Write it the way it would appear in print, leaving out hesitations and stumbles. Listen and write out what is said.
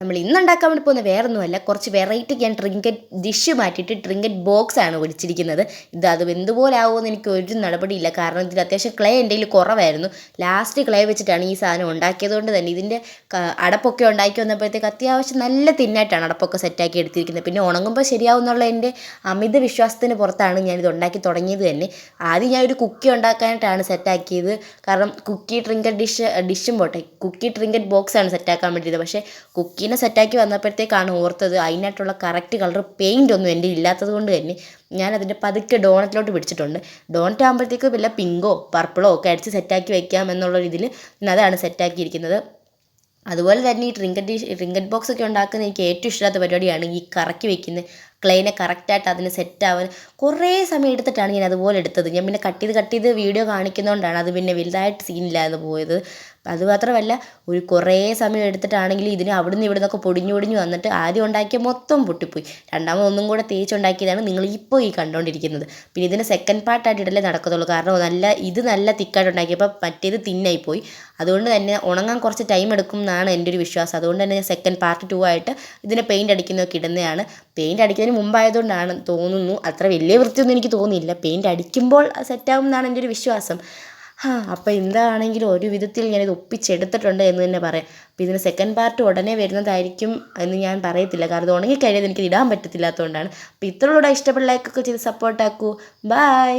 നമ്മൾ ഇന്നുണ്ടാക്കാൻ വേണ്ടി പോകുന്ന വേറൊന്നുമല്ല, കുറച്ച് വെറൈറ്റി ഞാൻ ട്രിങ്കറ്റ് ഡിഷ് മാറ്റിയിട്ട് ട്രിങ്കറ്റ് ബോക്സ് ആണ് ഒഴിച്ചിരിക്കുന്നത്. അത് വെന്തുപോലെ ആവുമെന്ന് എനിക്ക് ഒരു നടപടിയില്ല, കാരണം ഇതിൽ അത്യാവശ്യം ക്ലേ എൻ്റെ കയ്യിൽ കുറവായിരുന്നു. ലാസ്റ്റ് ക്ലേ വെച്ചിട്ടാണ് ഈ സാധനം ഉണ്ടാക്കിയത് കൊണ്ട് തന്നെ ഇതിൻ്റെ അടപ്പൊക്കെ ഉണ്ടാക്കി വന്നപ്പോഴത്തേക്ക് അത്യാവശ്യം നല്ല തിന്നായിട്ടാണ് അടപ്പൊക്കെ സെറ്റാക്കി എടുത്തിരിക്കുന്നത്. പിന്നെ ഉണങ്ങുമ്പോൾ ശരിയാവുന്നുള്ള എൻ്റെ അമിത വിശ്വാസത്തിന് പുറത്താണ് ഞാനിത് ഉണ്ടാക്കി തുടങ്ങിയത് തന്നെ. ആദ്യം ഞാൻ ഒരു കുക്കി ഉണ്ടാക്കാനായിട്ടാണ് സെറ്റാക്കിയത്, കാരണം കുക്കി ട്രിങ്കറ്റ് ഡിഷും പോട്ടെ, കുക്കി ട്രിങ്കറ്റ് ബോക്സാണ് സെറ്റാക്കാൻ വേണ്ടിയത്. പക്ഷേ കുക്കീനെ സെറ്റാക്കി വന്നപ്പോഴത്തേക്കാണ് ഓർത്തത് അതിനായിട്ടുള്ള കറക്റ്റ് കളർ പെയിൻ്റ് ഒന്നും എൻ്റെ ഇല്ലാത്തത് കൊണ്ട് തന്നെ ഞാനതിൻ്റെ പതുക്കെ ഡോണറ്റിലോട്ട് പിടിച്ചിട്ടുണ്ട്. ഡോണറ്റ് ആകുമ്പോഴത്തേക്ക് വല്ല പിങ്കോ പർപ്പിളോ ഒക്കെ അടിച്ച് സെറ്റാക്കി വയ്ക്കാം എന്നുള്ള രീതിയിൽ അതാണ് സെറ്റാക്കിയിരിക്കുന്നത്. അതുപോലെ തന്നെ ഈ ട്രിങ്കറ്റ് ബോക്സ് ഒക്കെ ഉണ്ടാക്കുന്ന എനിക്ക് ഏറ്റവും ഇഷ്ടമില്ലാത്ത പരിപാടിയാണ് ഈ കറക്കി വയ്ക്കുന്നത്. ക്ലേനെ കറക്റ്റായിട്ട് അതിന് സെറ്റാവാൻ കുറേ സമയം എടുത്തിട്ടാണ് ഞാൻ അതുപോലെ എടുത്തത്. ഞാൻ പിന്നെ കട്ട് ചെയ്ത് വീഡിയോ കാണിക്കുന്നതുകൊണ്ടാണ് അത് പിന്നെ വലുതായിട്ട് സീനില്ലാതെ പോയത്. അതുമാത്രമല്ല, ഒരു കുറേ സമയം എടുത്തിട്ടാണെങ്കിൽ ഇതിന് അവിടുന്ന് ഇവിടെ നിന്നൊക്കെ പൊടിഞ്ഞു വന്നിട്ട് ആദ്യം ഉണ്ടാക്കിയ മൊത്തം പൊട്ടിപ്പോയി. രണ്ടാമത് ഒന്നും കൂടെ തേച്ചുണ്ടാക്കിയതാണ് നിങ്ങൾ ഇപ്പോൾ ഈ കണ്ടുകൊണ്ടിരിക്കുന്നത്. പിന്നെ ഇതിന് സെക്കൻഡ് പാർട്ടായിട്ട് ഇടലേ നടക്കത്തുള്ളൂ, കാരണം നല്ല തിക്കായിട്ട് ഉണ്ടാക്കിയപ്പോൾ മറ്റേത് തിന്നായിപ്പോയി. അതുകൊണ്ട് തന്നെ ഉണങ്ങാൻ കുറച്ച് ടൈം എടുക്കും എന്നാണ് എൻ്റെ ഒരു വിശ്വാസം. അതുകൊണ്ട് തന്നെ ഞാൻ സെക്കൻഡ് പാർട്ട് 2 ആയിട്ട് ഇതിനെ പെയിൻ്റ് അടിക്കുന്നതൊക്കെ ഇടുന്നതാണ്. പെയിൻ്റ് അടിക്കുന്നതിന് മുമ്പായതുകൊണ്ടാണ് തോന്നുന്നു അത്ര വലിയ വൃത്തിയൊന്നും എനിക്ക് തോന്നിയില്ല. പെയിൻ്റ് അടിക്കുമ്പോൾ സെറ്റാകും എന്നാണ് എൻ്റെ ഒരു വിശ്വാസം. അപ്പോൾ എന്താണെങ്കിലും ഒരു വിധത്തിൽ ഞാനിത് ഒപ്പിച്ചെടുത്തിട്ടുണ്ട് എന്ന് തന്നെ പറയാം. അപ്പോൾ ഇതിന് സെക്കൻഡ് പാർട്ട് ഉടനെ വരുന്നതായിരിക്കും എന്ന് ഞാൻ പറയത്തില്ല, കാരണം ഇത് ഉണങ്ങിക്കഴിഞ്ഞാൽ എനിക്കിത് ഇടാൻ പറ്റത്തില്ലാത്തതുകൊണ്ടാണ്. അപ്പോൾ ഇത്രയുള്ള ഇഷ്ടപ്പെട്ട ലൈക്കൊക്കെ ചെയ്ത് സപ്പോർട്ടാക്കൂ. ബൈ.